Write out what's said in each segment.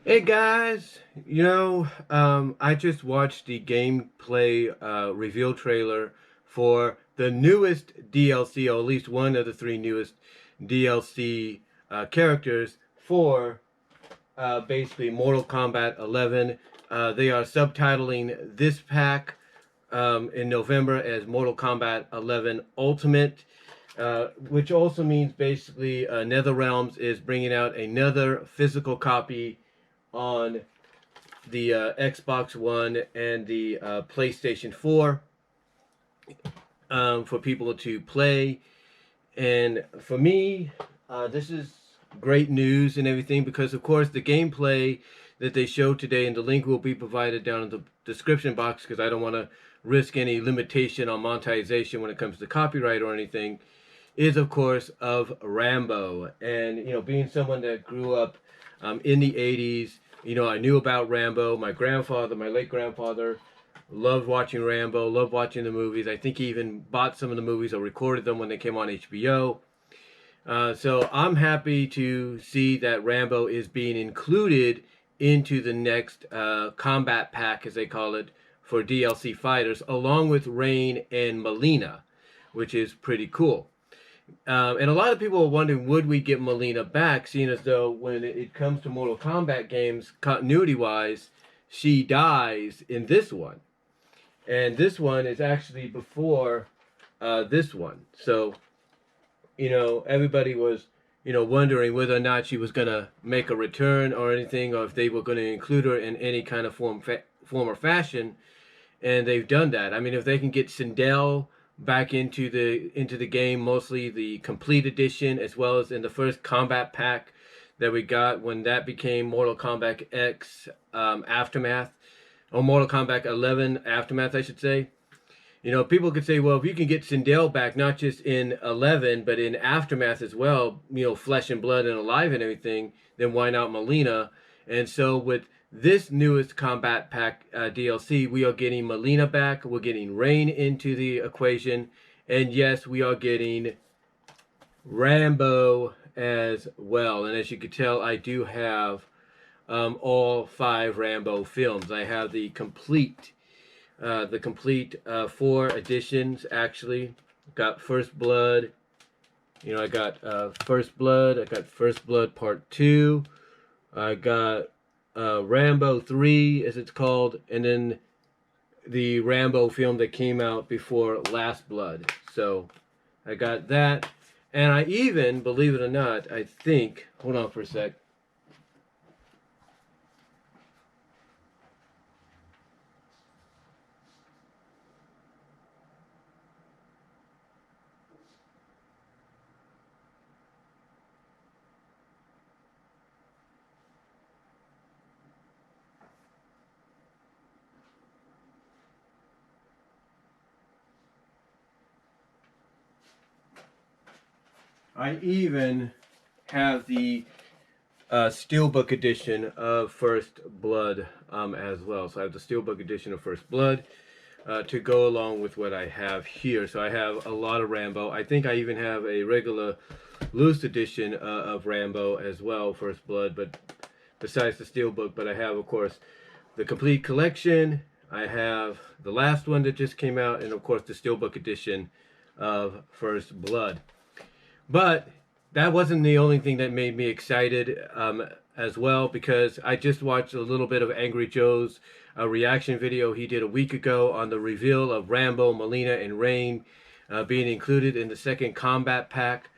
Hey guys, I just watched the gameplay reveal trailer for the newest DLC, or at least one of the three newest DLC characters for basically Mortal Kombat 11. They are subtitling this pack in November as Mortal Kombat 11 Ultimate, which also means basically NetherRealms is bringing out another physical copy on the Xbox One and the PlayStation 4 for people to play. And for me, this is great news and everything because, of course, the gameplay that they showed today, and the link will be provided down in the description box because I don't want to risk any limitation on monetization when it comes to copyright or anything, is of course of Rambo. And being someone that grew up in the 80s, I knew about Rambo. My grandfather, my late grandfather, loved watching Rambo, loved watching the movies. I think he even bought some of the movies or recorded them when they came on HBO. So I'm happy to see that Rambo is being included into the next combat pack, as they call it, for DLC fighters, along with Rain and Melina, which is pretty cool. And a lot of people are wondering, would we get Melina back, seeing as though when it comes to Mortal Kombat games, continuity-wise, she dies in this one. And this one is actually before this one. So, everybody was, wondering whether or not she was going to make a return or anything, or if they were going to include her in any kind of form or fashion. And they've done that. I mean, if they can get Sindel back into the game, mostly the complete edition, as well as in the first combat pack that we got when that became Mortal Kombat X Aftermath, or Mortal Kombat 11 Aftermath, I should say. People could say, well, if you can get Sindel back, not just in 11, but in Aftermath as well, flesh and blood and alive and everything, then why not Melina? And so with this newest Combat Pack DLC, we are getting Melina back, we're getting Rain into the equation, and yes, we are getting Rambo as well. And as you can tell, I do have all 5 Rambo films. I have the complete 4 editions, actually. Got First Blood. I got First Blood. I got First Blood Part 2. I got Rambo 3, as it's called. And then the Rambo film that came out before Last Blood. So I got that. And I even, believe it or not, I think, hold on for a sec. I even have the Steelbook edition of First Blood as well. So I have the Steelbook edition of First Blood to go along with what I have here. So I have a lot of Rambo. I think I even have a regular loose edition of Rambo as well, First Blood, but besides the Steelbook. But I have, of course, the complete collection. I have the last one that just came out, and of course the Steelbook edition of First Blood. But that wasn't the only thing that made me excited as well, because I just watched a little bit of Angry Joe's reaction video he did a week ago on the reveal of Rambo, Melina, and Rain being included in the second combat pack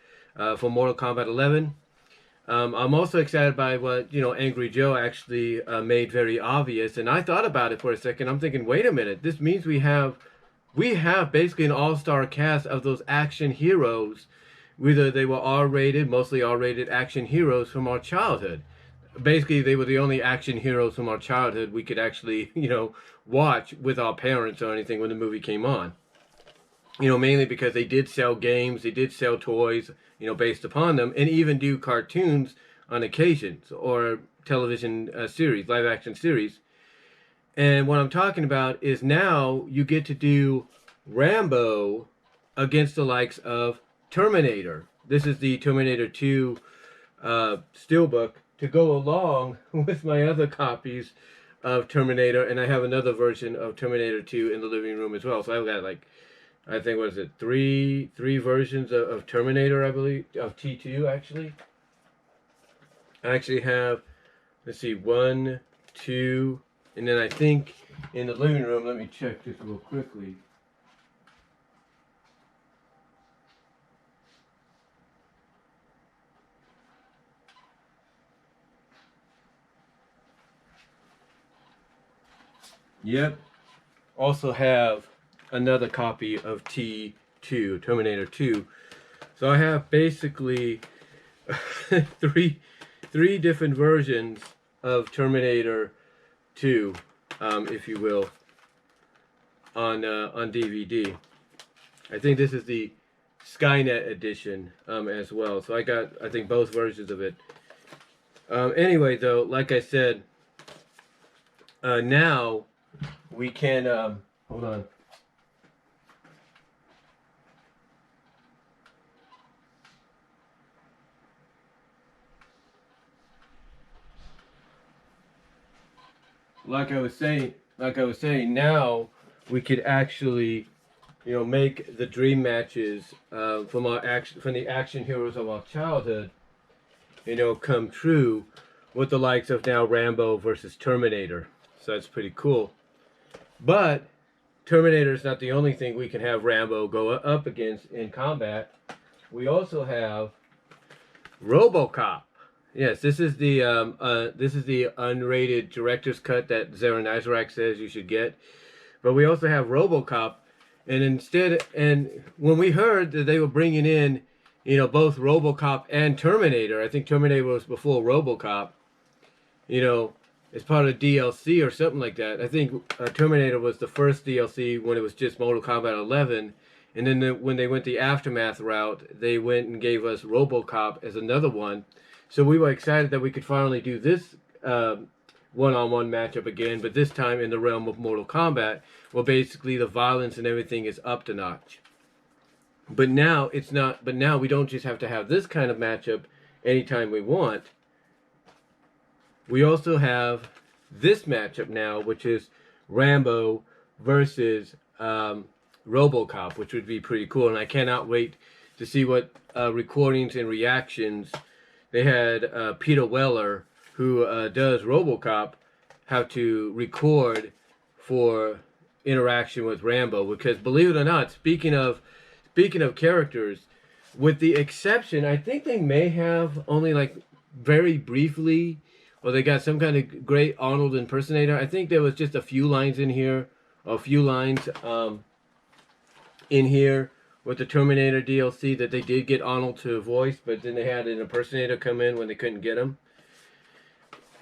for Mortal Kombat 11. I'm also excited by what Angry Joe actually made very obvious, and I thought about it for a second. I'm thinking, wait a minute, this means we have basically an all-star cast of those action heroes, whether they were R-rated, mostly R-rated action heroes from our childhood. Basically, they were the only action heroes from our childhood we could actually, watch with our parents or anything when the movie came on. Mainly because they did sell games, they did sell toys, based upon them, and even do cartoons on occasions, or television series, live action series. And what I'm talking about is now you get to do Rambo against the likes of Terminator. This is the Terminator 2 Steelbook to go along with my other copies of Terminator, and I have another version of Terminator 2 in the living room as well. So I've got like, I think, what is it, three versions of Terminator, I believe, of T2 actually. I actually have, let's see, 1, 2, and then I think in the living room, let me check this real quickly. Yep. Also have another copy of T2, Terminator 2. So I have basically three different versions of Terminator 2, if you will, on DVD. I think this is the Skynet edition as well. So I got, I think, both versions of it. Anyway, though, like I said, now we can, hold on. Like I was saying, now we could actually, make the dream matches from the action heroes of our childhood, come true with the likes of now Rambo versus Terminator. So that's pretty cool. But Terminator is not the only thing we can have Rambo go up against in combat. We also have RoboCop. Yes, this is the unrated director's cut that Zaran Azarak says you should get. But we also have RoboCop, and when we heard that they were bringing in, both RoboCop and Terminator, I think Terminator was before RoboCop, as part of DLC or something like that. I think Terminator was the first DLC when it was just Mortal Kombat 11, and then when they went the Aftermath route, they went and gave us RoboCop as another one. So we were excited that we could finally do this one-on-one matchup again, but this time in the realm of Mortal Kombat, where basically the violence and everything is up to notch. But now it's not. But now we don't just have to have this kind of matchup anytime we want. We also have this matchup now, which is Rambo versus RoboCop, which would be pretty cool, and I cannot wait to see what recordings and reactions. They had Peter Weller, who does RoboCop, have to record for interaction with Rambo. Because believe it or not, speaking of characters, with the exception, I think they may have only like very briefly, or they got some kind of great Arnold impersonator. I think there was just a few lines in here, in here with the Terminator DLC that they did get Arnold to voice, but then they had an impersonator come in when they couldn't get him.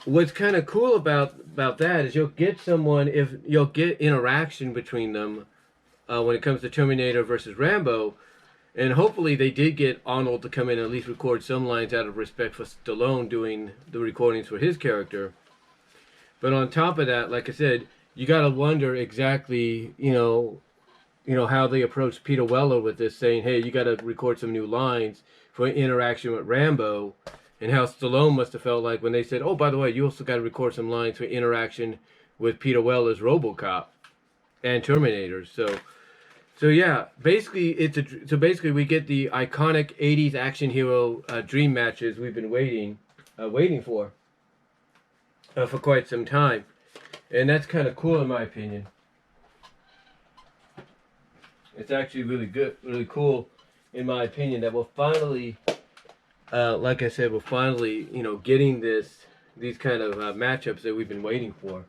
What's kind of cool about that is you'll get interaction between them when it comes to Terminator versus Rambo, and hopefully they did get Arnold to come in and at least record some lines out of respect for Stallone doing the recordings for his character. But on top of that, like I said, you gotta wonder exactly, how they approached Peter Weller with this, saying, hey, you got to record some new lines for interaction with Rambo, and how Stallone must have felt like when they said, oh, by the way, you also got to record some lines for interaction with Peter Weller's RoboCop and Terminator. So yeah, basically we get the iconic 80s action hero dream matches we've been waiting for quite some time, and that's kind of cool in my opinion. It's actually really good, really cool, in my opinion, that we're finally, like I said, getting these kind of matchups that we've been waiting for.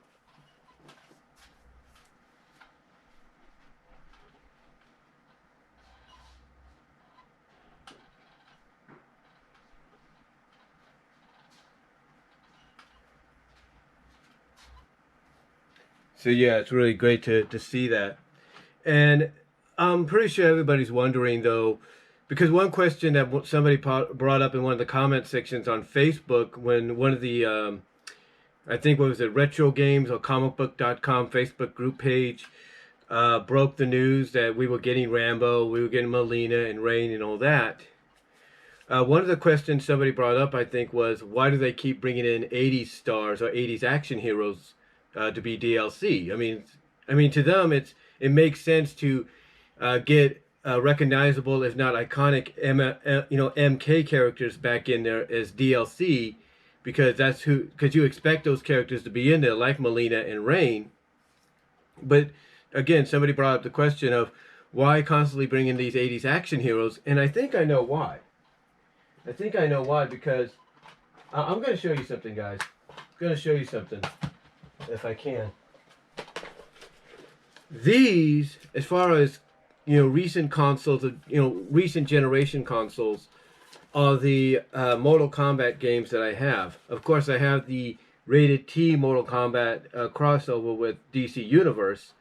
So yeah, it's really great to see that. And I'm pretty sure everybody's wondering, though, because one question that somebody brought up in one of the comment sections on Facebook when one of the, I think, what was it, Retro Games or comicbook.com Facebook group page broke the news that we were getting Rambo, we were getting Melina and Rain and all that. One of the questions somebody brought up, I think, was why do they keep bringing in 80s stars or 80s action heroes to be DLC? I mean, to them, it makes sense to get recognizable, if not iconic, MK characters back in there as DLC, because you expect those characters to be in there, like Melina and Rain. But again, somebody brought up the question of why constantly bring in these 80s action heroes, and I think I know why. I think I know why, because I'm going to show you something, guys. I'm going to show you something, if I can. These, as far as, recent consoles, recent generation consoles, are the Mortal Kombat games that I have. Of course, I have the rated T Mortal Kombat crossover with DC Universe.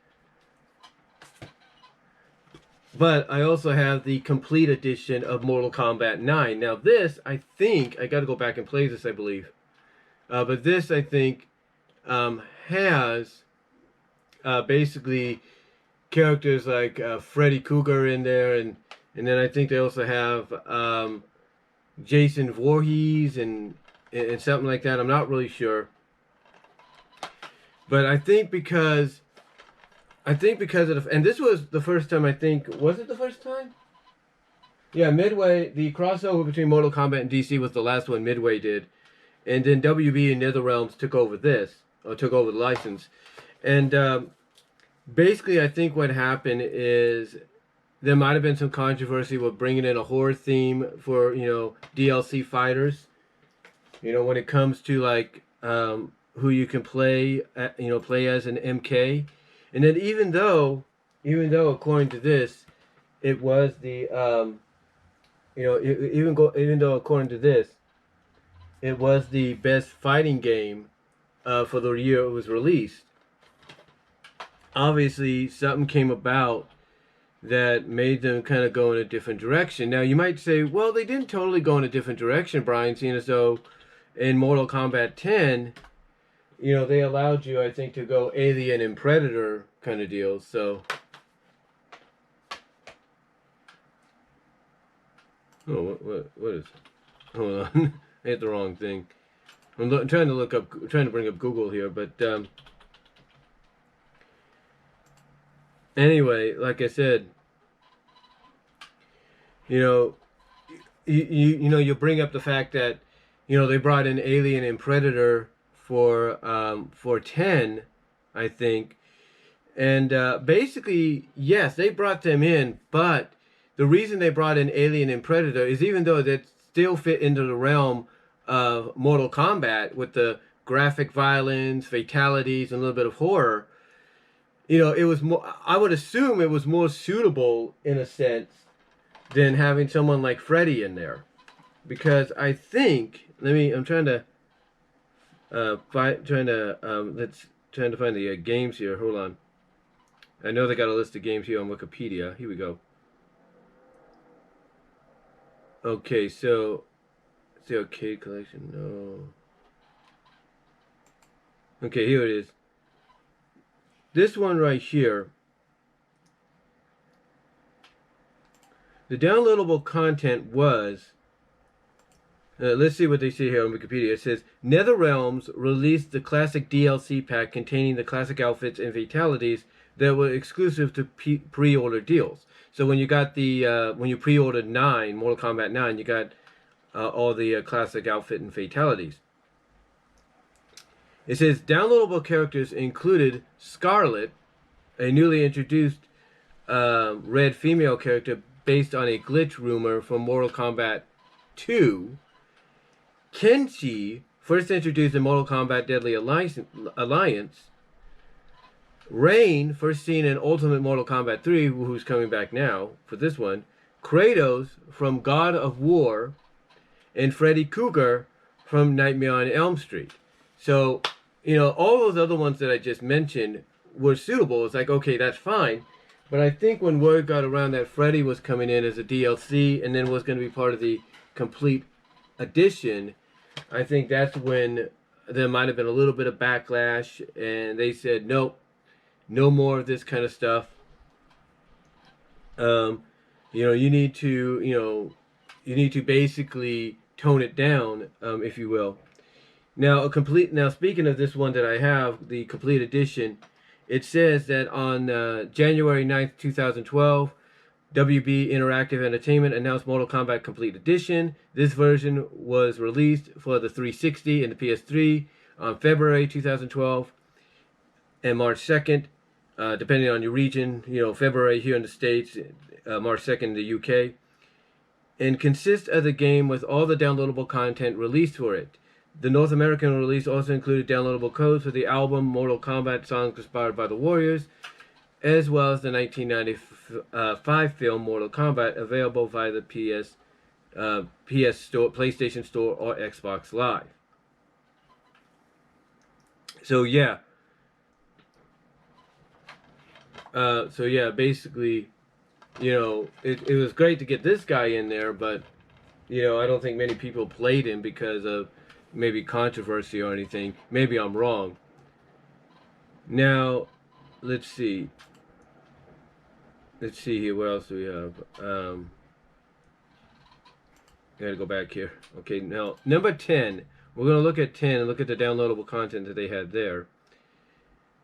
But I also have the complete edition of Mortal Kombat 9. Now this, I think, I got to go back and play this, I believe. But this, I think, has basically characters like Freddy Krueger in there, and then I think they also have Jason Voorhees and something like that. I'm not really sure. But I think because of the, and this was the first time, I think, was it the first time? Yeah, Midway, the crossover between Mortal Kombat and DC was the last one Midway did. And then WB and NetherRealms took over took over the license. And basically, I think what happened is there might have been some controversy with bringing in a horror theme for, DLC fighters. When it comes to, like, who you can play, play as an MK. And then even though according to this, it was the, even though according to this, it was the best fighting game for the year it was released. Obviously, something came about that made them kind of go in a different direction. Now, you might say, well, they didn't totally go in a different direction, Brian, seeing as though in Mortal Kombat 10, they allowed you, I think, to go Alien and Predator kind of deals. So, oh, what is? Hold on, I hit the wrong thing. I'm trying to bring up Google here, but anyway, like I said, you bring up the fact that they brought in Alien and Predator for 10, I think. And basically, yes, they brought them in, but the reason they brought in Alien and Predator is even though that still fit into the realm of Mortal Kombat with the graphic violence, fatalities, and a little bit of horror, it was more, I would assume it was more suitable in a sense than having someone like Freddy in there. Because I think, I'm trying to trying to find the games here. Hold on. I know they got a list of games here on Wikipedia. Here we go. Okay, so it's the arcade collection. No. Okay, here it is. This one right here. The downloadable content was. Let's see what they say here on Wikipedia. It says, NetherRealms released the classic DLC pack containing the classic outfits and fatalities that were exclusive to pre-order deals. So when you got when you pre-ordered Mortal Kombat 9, you got all the classic outfit and fatalities. It says, downloadable characters included Scarlet, a newly introduced red female character based on a glitch rumor from Mortal Kombat 2, Kenshi, first introduced in Mortal Kombat Deadly Alliance. Rain, first seen in Ultimate Mortal Kombat 3, who's coming back now for this one. Kratos from God of War. And Freddy Krueger from Nightmare on Elm Street. So, all those other ones that I just mentioned were suitable. It's like, okay, that's fine. But I think when word got around that Freddy was coming in as a DLC and then was going to be part of the complete edition, I think that's when there might have been a little bit of backlash, and they said, nope, no more of this kind of stuff. You need to, you need to basically tone it down, if you will. Now, speaking of this one that I have, the complete edition, it says that on January 9th, 2012, WB Interactive Entertainment announced Mortal Kombat Complete Edition. This version was released for the 360 and the PS3 on February 2012 and March 2nd, depending on your region. February here in the States, March 2nd in the UK. And consists of the game with all the downloadable content released for it. The North American release also included downloadable codes for the album Mortal Kombat Songs Inspired by the Warriors, as well as the 1995 film Mortal Kombat, available via the PS Store, PlayStation Store, or Xbox Live. So yeah. Basically, it was great to get this guy in there, but I don't think many people played him because of maybe controversy or anything. Maybe I'm wrong. Now, let's see. Let's see here. What else do we have? Gotta go back here. Okay, now number 10. We're gonna look at 10 and look at the downloadable content that they had there.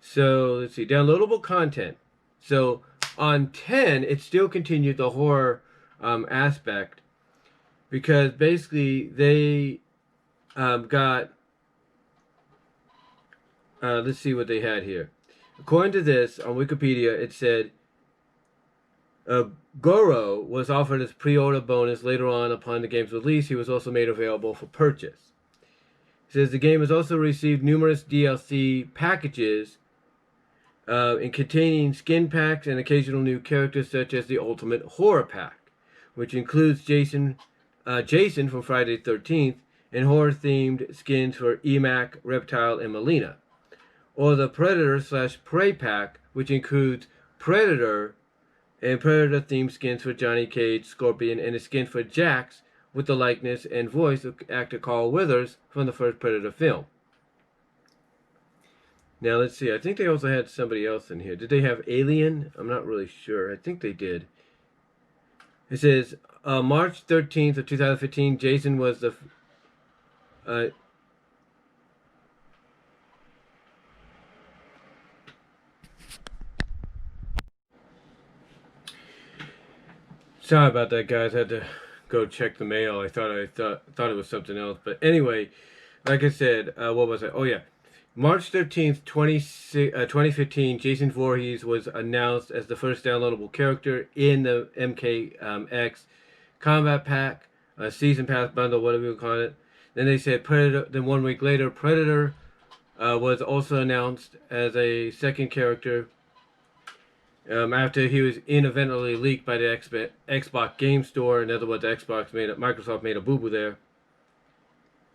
So let's see, downloadable content. So on 10, it still continued the horror aspect, because basically they got, let's see what they had here. According to this, on Wikipedia, it said, Goro was offered as pre-order bonus later on upon the game's release. He was also made available for purchase. It says the game has also received numerous DLC packages in containing skin packs and occasional new characters, such as the Ultimate Horror Pack, which includes Jason from Friday the 13th, and horror-themed skins for Emac, Reptile, and Melina. Or the Predator/Prey Pack, which includes Predator and Predator-themed skins for Johnny Cage, Scorpion, and a skin for Jax with the likeness and voice of actor Carl Weathers from the first Predator film. Now let's see, I think they also had somebody else in here. Did they have Alien? I'm not really sure. I think they did. It says, March 13th of 2015, Jason was the... Sorry about that, guys. I had to go check the mail. I thought it was something else. But anyway, like I said, what was it? Oh, yeah. March 13th, 2015, Jason Voorhees was announced as the first downloadable character in the MKX Kombat Pack, Season Pass Bundle, whatever you call it. Then they said Predator. Then 1 week later, Predator was also announced as a second character after he was inadvertently leaked by the Xbox Game Store. In other words, Microsoft made a boo-boo there.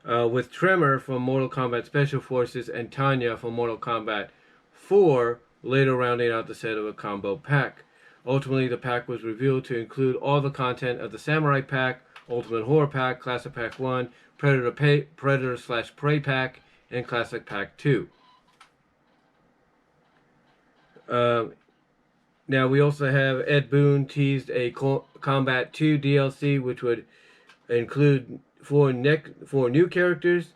With Tremor from Mortal Kombat Special Forces and Tanya from Mortal Kombat 4 later rounding out the set of a combo pack. Ultimately, the pack was revealed to include all the content of the Samurai Pack, Ultimate Horror Pack, Classic Pack 1, Predator/Prey Pack, and Classic Pack 2. Now, we also have Ed Boon teased a Combat 2 DLC, which would include four new characters.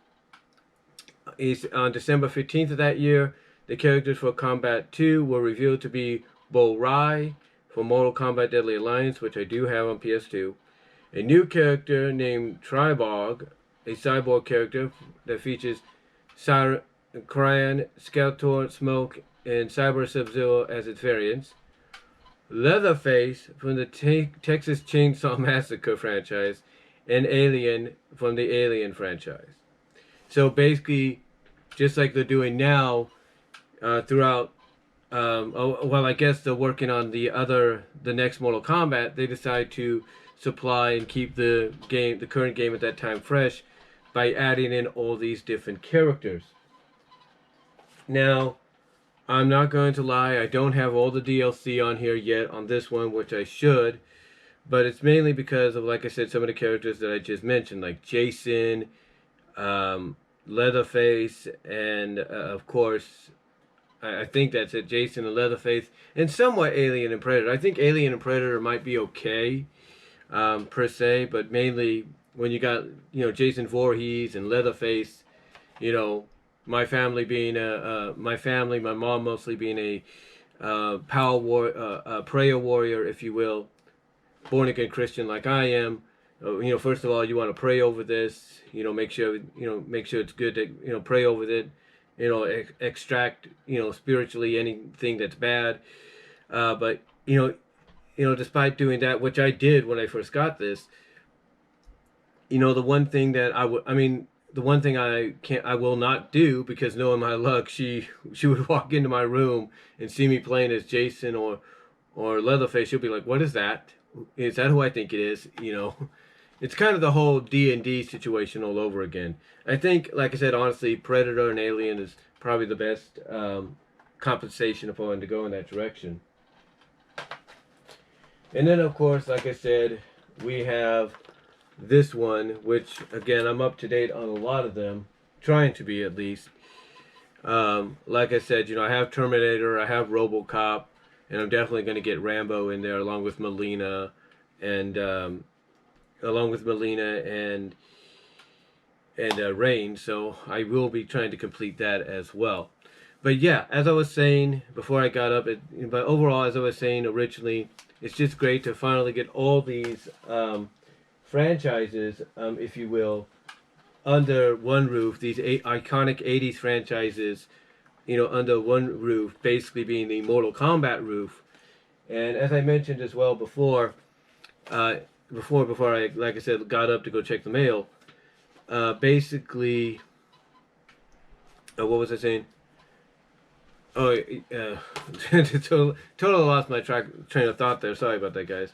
On December 15th of that year, the characters for Combat 2 were revealed to be Bo Rai from Mortal Kombat Deadly Alliance, which I do have on PS2. A new character named Triborg, a cyborg character that features Cryan, Skeletor, Smoke, and Cyber Sub-Zero as its variants. Leatherface from the Texas Chainsaw Massacre franchise, and Alien from the Alien franchise. So basically, just like they're doing now, throughout, I guess they're working on the next Mortal Kombat. They decide to supply and keep the current game at that time fresh by adding in all these different characters. Now, I'm not going to lie, I don't have all the DLC on here yet on this one, which I should. But it's mainly because of, like I said, some of the characters that I just mentioned, like Jason, Leatherface, and of course, I think that's it, Jason and Leatherface, and somewhat Alien and Predator. I think Alien and Predator might be okay. per se, but mainly when you got, Jason Voorhees and Leatherface, you know, my family being my mom mostly being a prayer warrior, if you will, born again Christian like I am. First of all, you want to pray over this. Make sure it's good to pray over it. Extract spiritually anything that's bad. But despite doing that, which I did when I first got this, the one thing that the one thing I will not do, because knowing my luck, she would walk into my room and see me playing as Jason or Leatherface. She'll be like, "What is that? Is that who I think it is?" It's kind of the whole D&D situation all over again. I think, like I said, honestly, Predator and Alien is probably the best compensation if I wanted to go in that direction. And then, of course, like I said, we have this one, which, again, I'm up to date on a lot of them, trying to be at least. Like I said, I have Terminator, I have RoboCop, and I'm definitely going to get Rambo in there along with Melina and Rain. So I will be trying to complete that as well. But yeah, as I was saying before I got up, but overall, as I was saying originally, it's just great to finally get all these franchises, if you will, under one roof. These iconic 80s franchises, under one roof, basically being the Mortal Kombat roof. And as I mentioned as well before I, like I said, got up to go check the mail, basically, what was I saying? Oh, totally lost my train of thought there. Sorry about that, guys.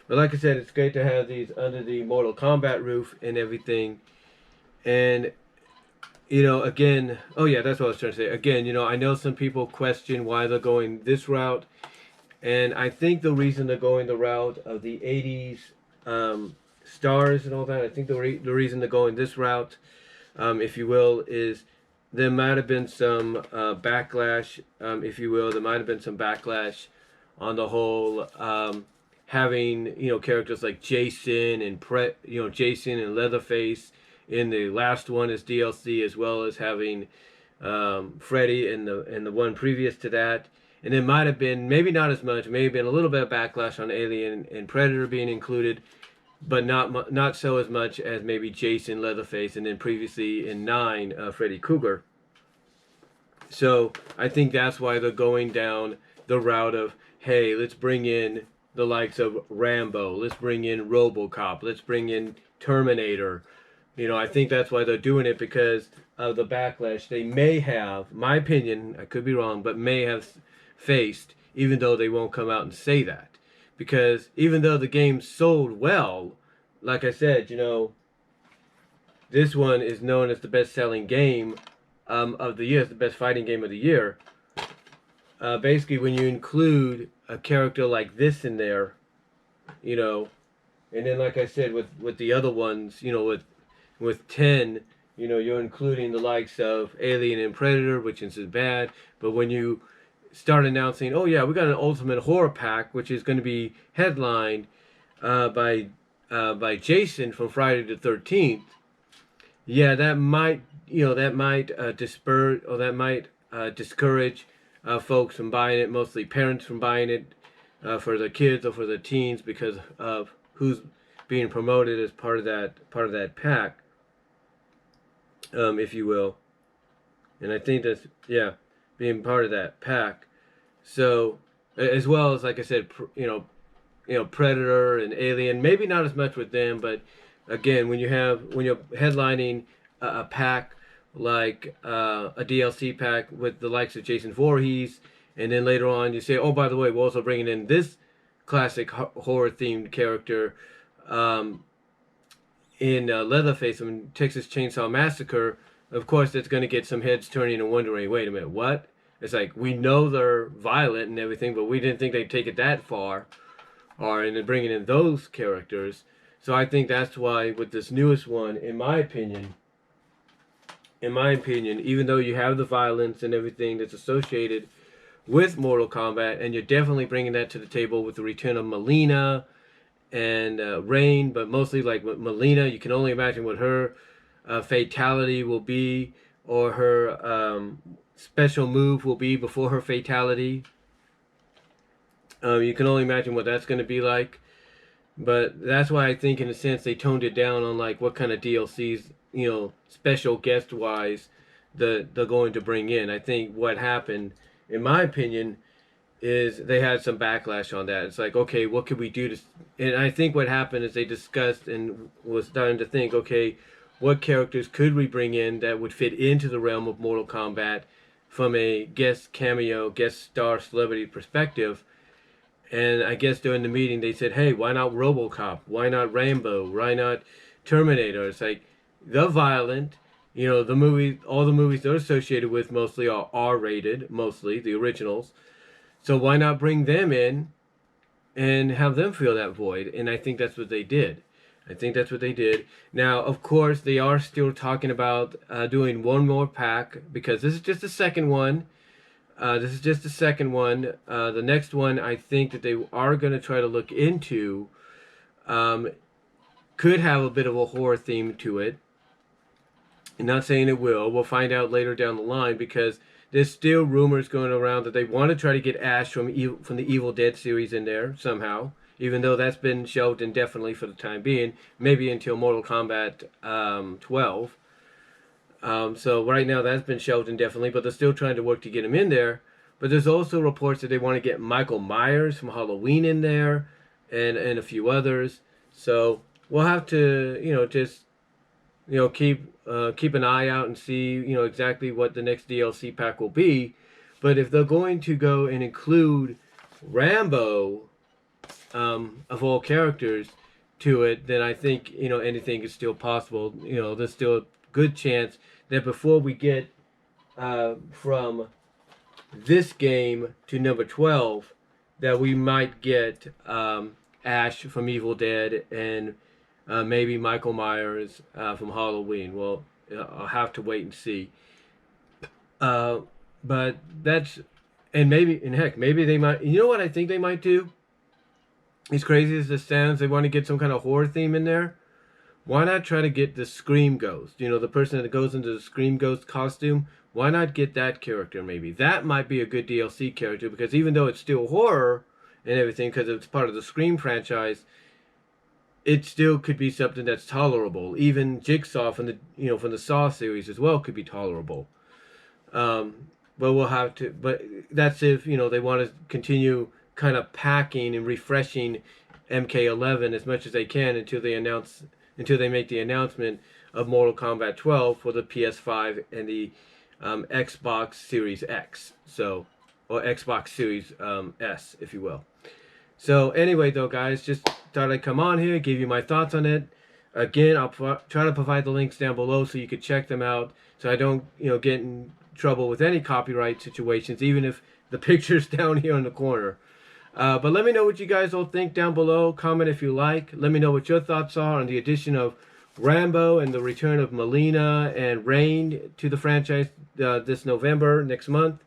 But like I said, it's great to have these under the Mortal Kombat roof and everything. And, again, oh yeah, that's what I was trying to say. Again, I know some people question why they're going this route. And I think the reason they're going the route of the 80s stars and all that, I think the reason they're going this route, if you will, is there might have been some backlash, if you will. There might have been some backlash on the whole having characters like Jason and Jason and Leatherface in the last one as DLC, as well as having Freddy in the one previous to that. And there might have been, maybe not as much, maybe been a little bit of backlash on Alien and Predator being included, but not so as much as maybe Jason, Leatherface, and then previously in 9, Freddy Krueger. So I think that's why they're going down the route of, hey, let's bring in the likes of Rambo, let's bring in RoboCop, let's bring in Terminator. I think that's why they're doing it, because of the backlash they may have, my opinion, I could be wrong, but may have faced, even though they won't come out and say that. Because even though the game sold well, like I said, this one is known as the best-selling game of the year, it's the best fighting game of the year. Basically, when you include a character like this in there, and then like I said, with the other ones, with 10, you're including the likes of Alien and Predator, which isn't bad, but when you start announcing, oh yeah, we got an Ultimate Horror Pack, which is going to be headlined by Jason from Friday the 13th. Yeah, that might discourage folks from buying it, mostly parents from buying it for their kids or for their teens, because of who's being promoted as part of that pack, if you will. And I think that's, yeah, being part of that pack. So, as well as, like I said, Predator and Alien, maybe not as much with them, but again, when you're headlining a pack like a DLC pack with the likes of Jason Voorhees, and then later on you say, oh, by the way, we're also bringing in this classic horror themed character in Leatherface from Texas Chainsaw Massacre. Of course, that's going to get some heads turning and wondering, wait a minute, what? It's like, we know they're violent and everything, but we didn't think they'd take it that far, and then bringing in those characters. So I think that's why with this newest one, in my opinion, even though you have the violence and everything that's associated with Mortal Kombat, and you're definitely bringing that to the table with the return of Melina and Rain, but mostly like with Melina. You can only imagine what her fatality will be, or her special move will be before her fatality. You can only imagine what that's going to be like. But that's why I think, in a sense, they toned it down on like what kind of DLCs, special guest wise, they're going to bring in. I think what happened, in my opinion, is they had some backlash on that. It's like, okay, what could we do to? And I think what happened is they discussed and was starting to think, okay, what characters could we bring in that would fit into the realm of Mortal Kombat from a guest cameo, guest star celebrity perspective. And I guess during the meeting they said, hey, why not RoboCop? Why not Rambo? Why not Terminator? It's like, they're violent. The movie, all the movies they're associated with mostly are R-rated, mostly, the originals. So why not bring them in and have them fill that void? And I think that's what they did. Now, of course, they are still talking about doing one more pack, because this is just the second one. The next one, I think that they are going to try to look into, could have a bit of a horror theme to it. I'm not saying it will. We'll find out later down the line, because there's still rumors going around that they want to try to get Ash from the Evil Dead series in there somehow, even though that's been shelved indefinitely for the time being, maybe until Mortal Kombat 12. So right now that's been shelved indefinitely, but they're still trying to work to get him in there. But there's also reports that they want to get Michael Myers from Halloween in there, and a few others. So we'll have to, just keep an eye out and see, exactly what the next DLC pack will be. But if they're going to go and include Rambo, of all characters, to it, then I think, anything is still possible. There's still a good chance that before we get from this game to number 12, that we might get Ash from Evil Dead, and maybe Michael Myers from Halloween. Well, I'll have to wait and see. But that's, and heck, maybe they might, what I think they might do? As crazy as this sounds, they want to get some kind of horror theme in there. Why not try to get the Scream Ghost? The person that goes into the Scream Ghost costume. Why not get that character maybe? That might be a good DLC character, because even though it's still horror and everything, because it's part of the Scream franchise, it still could be something that's tolerable. Even Jigsaw from the Saw series as well could be tolerable. But we'll have to. But that's if they want to continue kind of packing and refreshing MK11 as much as they can until they make the announcement of Mortal Kombat 12 for the PS5 and the Xbox Series X, or Xbox Series S, if you will. So anyway, though, guys, just thought I'd come on here, give you my thoughts on it. Again, I'll try to provide the links down below so you could check them out, so I don't get in trouble with any copyright situations, even if the picture's down here in the corner. But let me know what you guys all think down below. Comment if you like. Let me know what your thoughts are on the addition of Rambo and the return of Melina and Rain to the franchise this November, next month.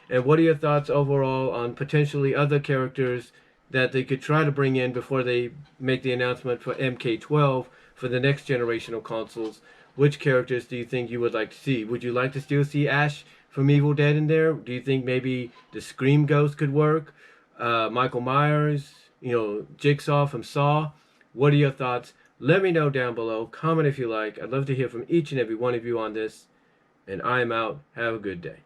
And what are your thoughts overall on potentially other characters that they could try to bring in before they make the announcement for MK12 for the next generation of consoles? Which characters do you think you would like to see? Would you like to still see Ash from Evil Dead in there? Do you think maybe the Scream Ghost could work? Michael Myers, Jigsaw from Saw. What are your thoughts? Let me know down below. Comment if you like. I'd love to hear from each and every one of you on this. And I am out. Have a good day.